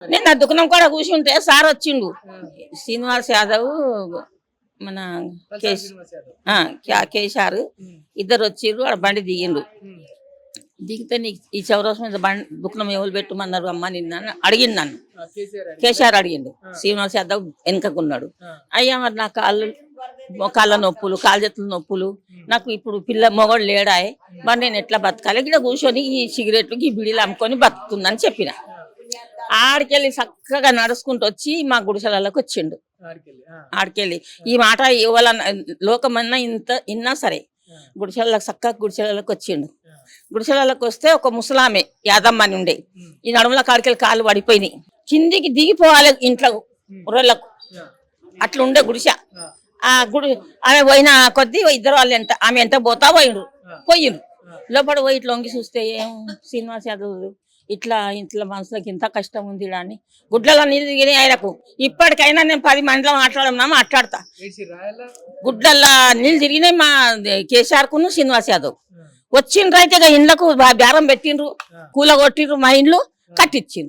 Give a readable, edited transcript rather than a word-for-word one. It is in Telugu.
నేను నా దుకాణం కూడా కూర్చుంటే సార్ వచ్చిండు శ్రీనివాస్ యాదవ్ మన కేసారు ఇద్దరు వచ్చిండ్రు ఆడ బండి దిగిండు దిగితే నీకు ఈ చౌరస్ మీద బండి దుకాణం ఎవరు పెట్టమన్నారు అమ్మ నిన్న అడిగింది నన్ను కేసీఆర్ అడిగిండు శ్రీనివాస్ యాదవ్ వెనుకకున్నాడు అయ్యా మరి నా కాళ్ళ నొప్పులు కాళ్ళ చేతుల నొప్పులు నాకు ఇప్పుడు మొగడు లేడాయే మరి నేను ఎట్లా బతకాలి ఇక్కడ కూర్చొని ఈ సిగరెట్లు ఈ బిడీలు అమ్ముకొని బతుకుతుందని చెప్పిన ఆడికెళ్ళి చక్కగా నడుచుకుంటూ వచ్చి మా గుడిసెలలోకి వచ్చిండు ఆడికెళ్ళి ఈ మాట ఇవ్వాలన్న లోకమన్నా ఇంత ఇన్నా సరే గుడిసెలకు చక్కగా గుడిసెలలోకి వచ్చిండు గుడిసెలలోకి వస్తే ఒక ముసలామె యాదమ్మ అని ఉండే ఈ నడుముల కాడికెళ్ళి కాళ్ళు పడిపోయినాయి కిందికి దిగిపోవాలి ఇంట్లో ఉర్రలకు అట్లా ఉండే గుడిసె ఆ ఆమె పోయిన కొద్దీ ఇద్దరు వాళ్ళు ఆమె ఎంత పోతా పోయిండ్రు లోపల పోయి ఇట్లా వంగి చూస్తే ఏం శ్రీనివాస్ యాదవ్ ఇట్లా మనుషులకి ఇంత కష్టం ఉంది అని గుడ్లలో నీళ్ళు దిగినాయి ఆయనకు ఇప్పటికైనా నేను 10 మందిలో మాట్లాడతా గుడ్లల్లో నీళ్ళు తిరిగినాయి మా కేసీఆర్ కును శ్రీనివాస్ యాదవ్ వచ్చిండ్రు అయితే ఇళ్ళకు బేరం పెట్టిండ్రు కూల కొట్టిండ్రు మా ఇండ్లు కట్టించిండ్రు